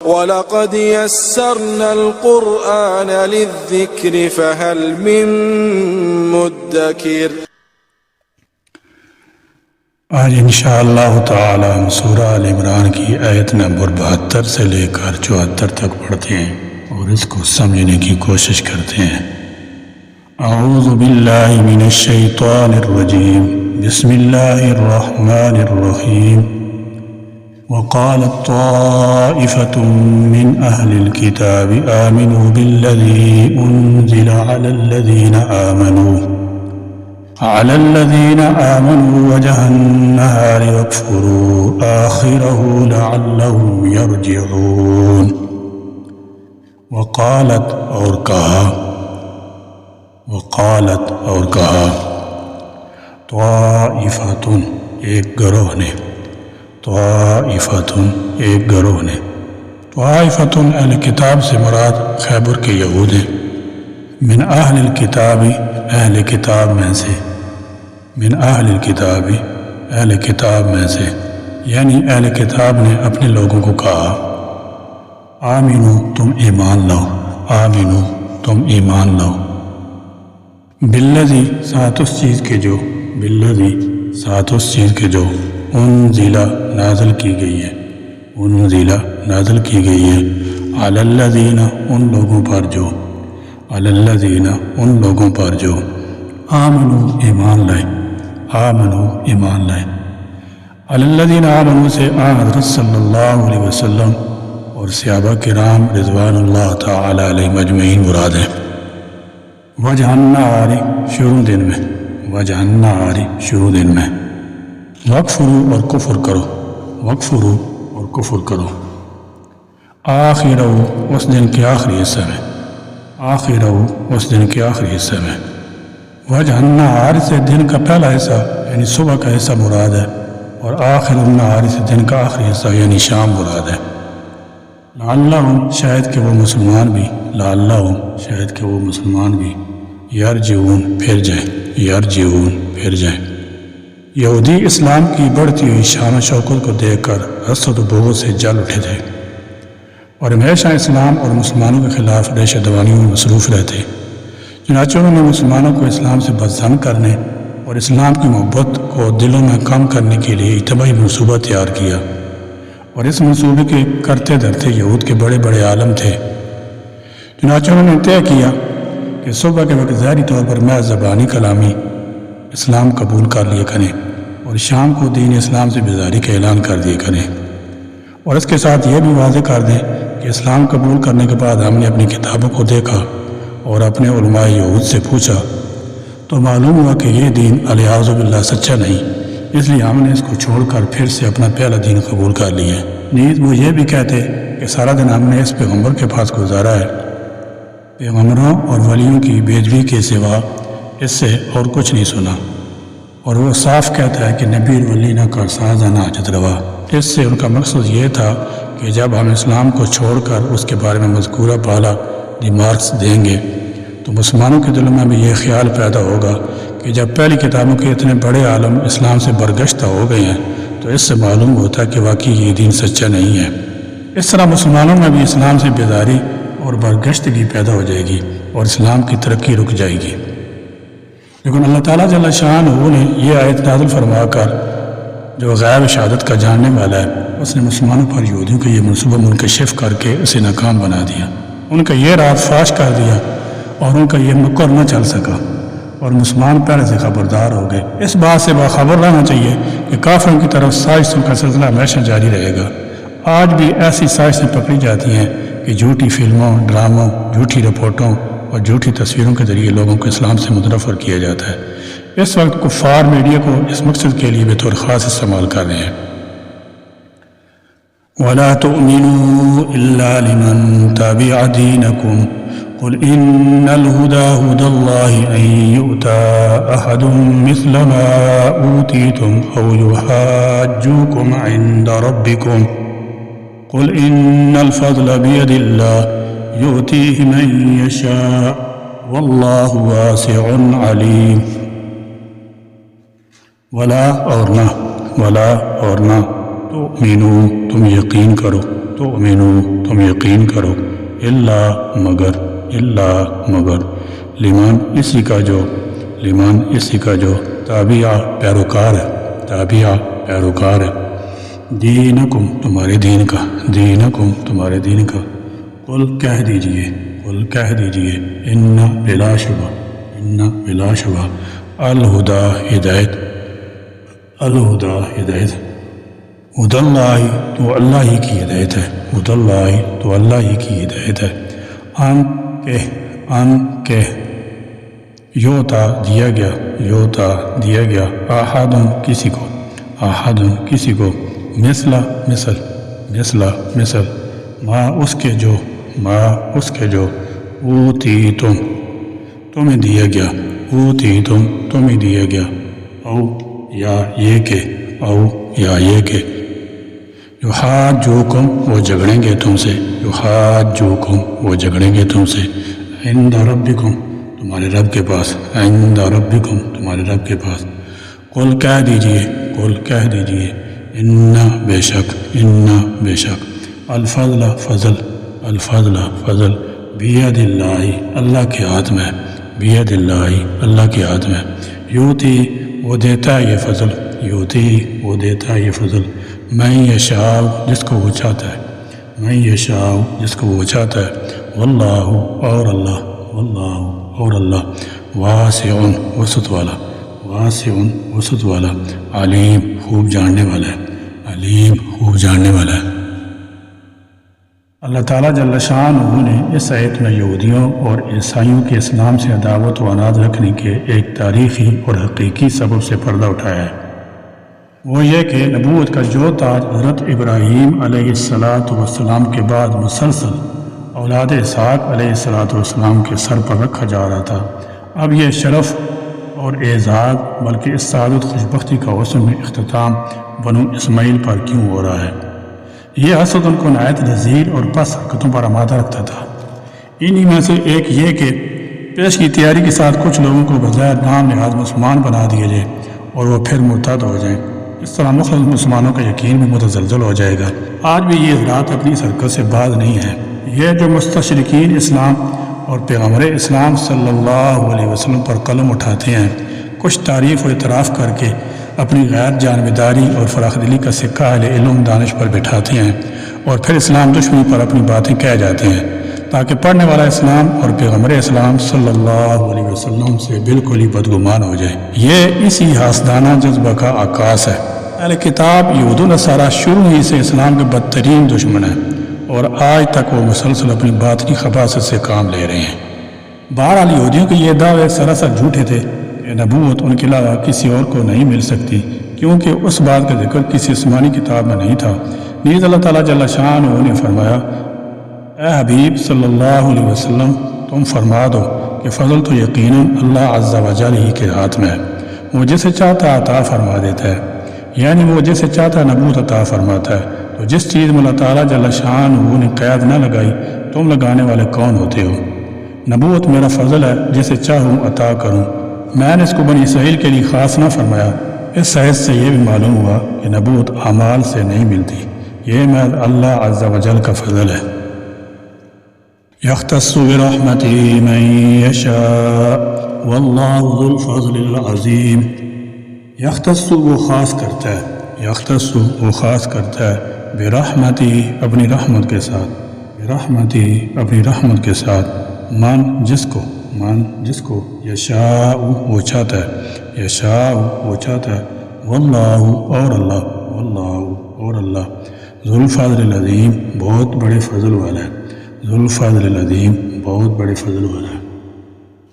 وَلَقَدْ يَسَّرْنَا الْقُرْآنَ لِلذِّكْرِ فَهَلْ مِن مُّدَّكِرٍ۔ آج انشاءاللہ تعالی ہم سورہ آل عمران کی آیت نمبر 72 سے لے کر 74 تک پڑھتے ہیں اور اس کو سمجھنے کی کوشش کرتے ہیں۔ اعوذ باللہ من الشیطان الرجیم، بسم اللہ الرحمن الرحیم۔ وقالت طائفة من أهل الكتاب آمنوا بالذي أنزل على الذين آمنوا وجه النهار واكفروا آخره لعلهم يرجعون۔ وقالت اور کہا طائفة ایک گروہ نے، طائفة اہل کتاب سے مراد خیبر کے یہود ہیں، من اہل الکتاب اہل کتاب میں سے، من اہل الکتاب اہل کتاب میں سے، یعنی اہل کتاب نے اپنے لوگوں کو کہا آمینو تم ایمان لاؤ، آمینو تم ایمان لاؤ، بالذی ساتھ اس چیز کے جو، بالذی ساتھ اس چیز کے جو انزلہ نازل کی گئی ہے، انزلہ نازل کی گئی ہے، علی الذین ان لوگوں پر جو، علی الذین ان لوگوں پر جو آمنو ایمان لائے، آمنو ایمان لائے، علی الذین آمنو سے حضرت صلی اللہ علیہ وسلم اور صحابہ کرام رضوان اللہ تعالی علیہ مجمعین مراد ہے۔ وجہ النہار شروع دن میں، وجہ النہار شروع دن میں، وکفروا اور کفر کرو، وکفروا اور کفر کرو، آخرہ اس دن کے آخری حصہ میں، آخرہ اس دن کے آخری حصہ میں، وجہ النہار سے دن کا پہلا حصہ یعنی صبح کا حصہ مراد ہے، اور آخر النہار سے دن کا آخری حصہ یعنی شام مراد ہے۔ لعلہم شاید کہ وہ مسلمان بھی، لعلہم شاید کہ وہ مسلمان بھی یرجعون پھر جائیں، یرجعون پھر جائیں۔ یہودی اسلام کی بڑھتی ہوئی شان و شوکت کو دیکھ کر حسد و بغض سے جل اٹھے تھے اور ہمیشہ اسلام اور مسلمانوں کے خلاف ریشہ دوانیوں میں مصروف رہتے، چنانچہ انہوں نے مسلمانوں کو اسلام سے بدظن کرنے اور اسلام کی محبت کو دلوں میں کم کرنے کے لیے اجتماعی منصوبہ تیار کیا، اور اس منصوبے کے کرتے دھرتے یہود کے بڑے بڑے عالم تھے۔ چنانچہ انہوں نے طے کیا کہ صبح کے وقت ظاہری طور پر محض زبانی کلامی اسلام قبول کر لیا کریں اور شام کو دین اسلام سے بیزاری کا اعلان کر دیا کریں، اور اس کے ساتھ یہ بھی واضح کر دیں کہ اسلام قبول کرنے کے بعد ہم نے اپنی کتابوں کو دیکھا اور اپنے علماء یہود سے پوچھا تو معلوم ہوا کہ یہ دین الیاذ باللہ سچا نہیں، اس لیے ہم نے اس کو چھوڑ کر پھر سے اپنا پہلا دین قبول کر لیا ہے۔ نیز وہ یہ بھی کہتے کہ سارا دن ہم نے اس پیغمبر کے پاس گزارا ہے، پیغمبروں اور ولیوں کی بےدبی کے سوا اس سے اور کچھ نہیں سنا، اور وہ صاف کہتا ہے کہ نبی ولی نہ کر سازہ نہ حاجت روا۔ اس سے ان کا مقصد یہ تھا کہ جب ہم اسلام کو چھوڑ کر اس کے بارے میں مذکورہ بالا ریمارکس دیں گے تو مسلمانوں کے دلوں میں بھی یہ خیال پیدا ہوگا کہ جب پہلی کتابوں کے اتنے بڑے عالم اسلام سے برگشتہ ہو گئے ہیں تو اس سے معلوم ہوتا ہے کہ واقعی یہ دین سچا نہیں ہے۔ اس طرح مسلمانوں میں بھی اسلام سے بیزاری اور برگشتگی پیدا ہو جائے گی اور اسلام کی ترقی رک جائے گی۔ لیکن اللہ تعالیٰ جل شانہ نے یہ آیت نازل فرما کر جو غیب شہادت کا جاننے والا ہے، اس نے مسلمانوں پر یہودیوں کا یہ منصوبہ منکشف کر کے اسے ناکام بنا دیا، ان کا یہ راز فاش کر دیا اور ان کا یہ مکر نہ چل سکا، اور مسلمان پہلے سے خبردار ہو گئے۔ اس بات سے باخبر رہنا چاہیے کہ کافروں کی طرف سازشوں کا سلسلہ ہمیشہ جاری رہے گا۔ آج بھی ایسی سازشیں پکڑی جاتی ہیں کہ جھوٹی فلموں، ڈراموں، جھوٹی رپورٹوں اور جھوٹی تصویروں کے ذریعے لوگوں کو اسلام سے متنفر کیا جاتا ہے۔ اس وقت کفار میڈیا کو اس مقصد کے لیے بطور خاص استعمال کر رہے ہیں۔ وَلَا تُؤْمِنُوا إِلَّا لِمَن تَبِعَ دِينَكُمْ قُلْ إِنَّ الْهُدَى هُدَى اللَّهِ أَن يُؤْتَى أَحَدٌ مِثْلَ مَا أُوتِيتُمْ أَوْ يُحَاجُّوكُمْ عِندَ رَبِّكُمْ قُلْ إِنَّ الْفَضْلَ بِيَدِ اللَّهِ يُؤْتِيهِ مَن يَشَاءُ وَاللَّهُ وَاسِعٌ عَلِيمٌ۔ ولا اور نہ تؤمنوا تم یقین کرو تم یقین کرو اللہ مگر لمن اسی کا جو تابعہ پیروکار ہے دینکم تمہارے دین کا قل کہہ دیجئے ان بلا شبہ الہدا ہدایت ہدی اللہ تو اللہ ہی کی ہدایت ہے ان کہ یوتا دیا گیا احدن کسی کو مثل ما اس کے جو اوتیتم تمہیں دیا گیا او یا یہ کہ یحاجوکم وہ جھگڑیں گے تم سے عند ربکم تمہارے رب کے پاس قل کہہ دیجئے ان بے شک الفضل بید اللہ اللہ کے ہاتھ میں یوتی وہ دیتا ہے یہ فضل میں یشاء جس کو وہ چاہتا ہے واللہ اور اللہ واسع وسط والا علیم خوب جاننے والا ہے اللہ تعالیٰ جل شانہ نے اس آیت میں یہودیوں اور عیسائیوں کے اسلام سے عداوت و عناد رکھنے کے ایک تاریخی اور حقیقی سبب سے پردہ اٹھایا ہے، وہ یہ کہ نبوت کا جو تاج حضرت ابراہیم علیہ السلام کے بعد مسلسل اولاد اسحاق علیہ السلام کے سر پر رکھا جا رہا تھا، اب یہ شرف اور اعزاز بلکہ اس سعادت خوشبختی کا حسن میں اختتام بنو اسماعیل پر کیوں ہو رہا ہے؟ یہ حسد ان کو نہایت نذیر اور پس حرکتوں پر آمادہ رکھتا تھا۔ انہی میں سے ایک یہ کہ پیش کی تیاری کے ساتھ کچھ لوگوں کو بظاہر نام نہاد مسلمان بنا دیا جائے اور وہ پھر مرتد ہو جائیں، اس طرح مخلص مسلمانوں کا یقین بھی متزلزل ہو جائے گا۔ آج بھی یہ حضرات اپنی اس حرکت سے باز نہیں ہیں۔ یہ جو مستشرقین اسلام اور پیغمبر اسلام صلی اللہ علیہ وسلم پر قلم اٹھاتے ہیں، کچھ تعریف و اعتراف کر کے اپنی غیر جانبداری اور فراخ دلی کا سکہ اہل علم دانش پر بٹھاتے ہیں اور پھر اسلام دشمنی پر اپنی باتیں کہہ جاتے ہیں تاکہ پڑھنے والا اسلام اور پیغمبر اسلام صلی اللہ علیہ وسلم سے بالکل ہی بدگمان ہو جائے۔ یہ اسی حاسدانہ جذبہ کا عکاس ہے۔ اہل کتاب یہود و نصارہ شروع ہی سے اسلام کے بدترین دشمن ہیں اور آج تک وہ مسلسل اپنی باطنی خباثت سے کام لے رہے ہیں۔ بہرحال یہودیوں کے یہ دعوے سراسر جھوٹے تھے کہ نبوت ان کے علاوہ کسی اور کو نہیں مل سکتی، کیونکہ اس بات کا ذکر کسی آسمانی کتاب میں نہیں تھا۔ نیز اللہ تعالیٰ جل شانہ نے فرمایا، اے حبیب صلی اللہ علیہ وسلم تم فرما دو کہ فضل تو یقیناً اللہ عز و جل ہی کے ہاتھ میں ہے، وہ جسے چاہتا عطا فرما دیتا ہے، یعنی وہ جسے چاہتا نبوت عطا فرماتا ہے۔ تو جس چیز میں اللہ تعالیٰ جل شانہ نے قید نہ لگائی تم لگانے والے کون ہوتے ہو؟ نبوت میرا فضل ہے، جسے چاہوں عطا کروں، میں نے اس کو بنی اسرائیل کے لیے خاص نہ فرمایا۔ اس حیث سے یہ بھی معلوم ہوا کہ نبوت اعمال سے نہیں ملتی، یہ محض اللہ عز و جل کا فضل ہے۔ یختص برحمتہ من یشاء واللہ ذو الفضل العظیم۔ یختص وہ خاص کرتا ہے برحمتہ اپنی رحمت کے ساتھ من جس کو یشاء وہ چاہتا ہے واللہ اور اللہ ذو الفضل العظیم بہت بڑے فضل والا ہے۔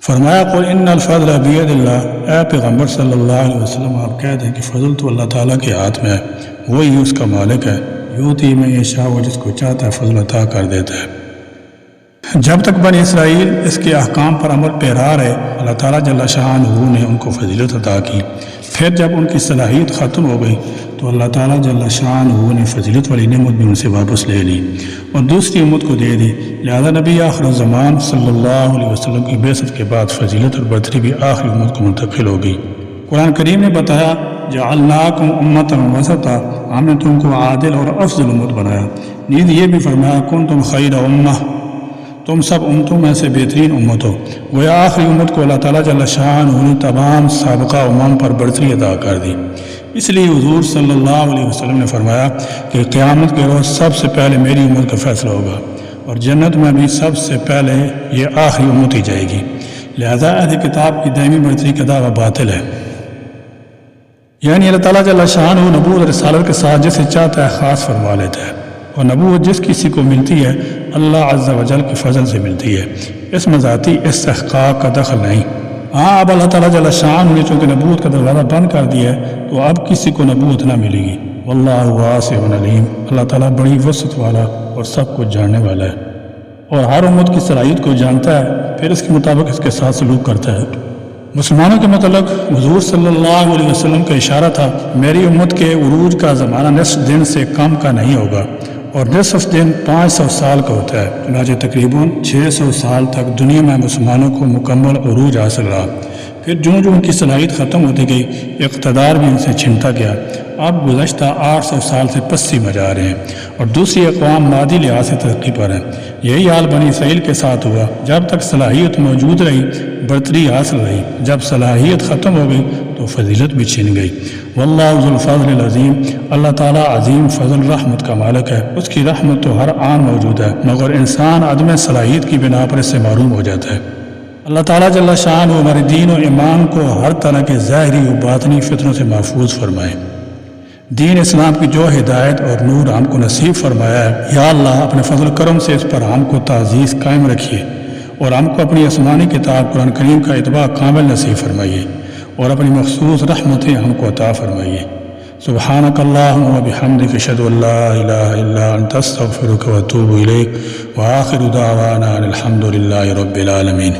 فرمایا قل ان الفضل بید اللہ، اے پیغمبر صلی اللہ علیہ وسلم آپ کہہ دیں کہ فضل تو اللہ تعالیٰ کے ہاتھ میں ہے، وہی اس کا مالک ہے، یوتی میں یشاء وہ جس کو چاہتا ہے فضل عطا کر دیتا ہے۔ جب تک بنی اسرائیل اس کے احکام پر عمل پیرا رہے اللہ تعالیٰ جل شانہ نے ان کو فضیلت عطا کی، پھر جب ان کی صلاحیت ختم ہو گئی تو اللہ تعالیٰ جل شانہ نے فضیلت والی نعمت بھی ان سے واپس لے لی اور دوسری امت کو دے دی۔ لہذا نبی آخر الزمان صلی اللہ علیہ وسلم کی بعثت کے بعد فضیلت اور برتری بھی آخری امت کو منتقل ہو گئی۔ قرآن کریم نے بتایا جعلناکم امۃ وسطا، ہم نے تم کو عادل اور افضل امت بنایا۔ نیز یہ بھی فرمایا کنتم خیر امہ، تم سب امتوں میں سے بہترین امت ہو۔ گویا آخری امت کو اللہ تعالیٰ جل شانہ نے تمام سابقہ امم پر برتری عطا کر دی۔ اس لیے حضور صلی اللہ علیہ وسلم نے فرمایا کہ قیامت کے روز سب سے پہلے میری امت کا فیصلہ ہوگا، اور جنت میں بھی سب سے پہلے یہ آخری امت ہی جائے گی۔ لہذا اہل کتاب کی دائمی برتری کا دعویٰ باطل ہے۔ یعنی اللہ تعالیٰ جل شانہ نبوت اور رسالت کے ساتھ جسے چاہتا ہے خاص فرما لیتا ہے، اور نبوت جس کسی کو ملتی ہے اللہ عز و جل کے فضل سے ملتی ہے، اس میں ذاتی استحقاق کا دخل نہیں۔ ہاں اب اللہ تعالیٰ جل شانہ نے چونکہ نبوت کا دروازہ بند کر دیا ہے تو اب کسی کو نبوت نہ ملے گی۔ واللہ واسع علیم، اللہ تعالیٰ بڑی وسعت والا اور سب کچھ جاننے والا ہے، اور ہر امت کی صلاحیت کو جانتا ہے، پھر اس کے مطابق اس کے ساتھ سلوک کرتا ہے۔ مسلمانوں کے متعلق حضور صلی اللہ علیہ وسلم کا اشارہ تھا، میری امت کے عروج کا زمانہ نصف دن سے کم کا نہیں ہوگا، اور نصف دن 500 سال کا ہوتا ہے۔ چنانچہ تقریباً 600 سال تک دنیا میں مسلمانوں کو مکمل عروج حاصل رہا۔ پھر جوں جوں ان کی صلاحیت ختم ہوتی گئی، اقتدار بھی ان سے چھنتا گیا۔ اب گزشتہ 800 سال سے پسی میں جا رہے ہیں، اور دوسری اقوام مادی لحاظ سے ترقی پر ہیں۔ یہی حال بنی اسرائیل کے ساتھ ہوا۔ جب تک صلاحیت موجود رہی برتری حاصل رہی، جب صلاحیت ختم ہو گئی تو فضیلت بھی چھن گئی۔ واللہ ذو الفضل العظیم، اللہ تعالیٰ عظیم فضل رحمت کا مالک ہے، اس کی رحمت تو ہر آن موجود ہے، مگر انسان عدم صلاحیت کی بنا پر اس سے محروم ہو جاتا ہے۔ اللہ تعالیٰ جل شانہ ہمارے دین و ایمان کو ہر طرح کے ظاہری و باطنی فتنوں سے محفوظ فرمائے۔ دین اسلام کی جو ہدایت اور نور ہم کو نصیب فرمایا ہے، یا اللہ اپنے فضل و کرم سے اس پر ہم کو تعزیز قائم رکھیے، اور ہم کو اپنی آسمانی کتاب قرآن کریم کا اتباع کامل نصیب فرمائیے، اور اپنی مخصوص رحمتیں ہم کو عطا فرمائیے۔ سبحانک اللہم و بحمدک اشہد ان لا الہ الا انت استغفرک و اتوب الیک، وآخر دعوانا ان الحمد للہ رب العالمین۔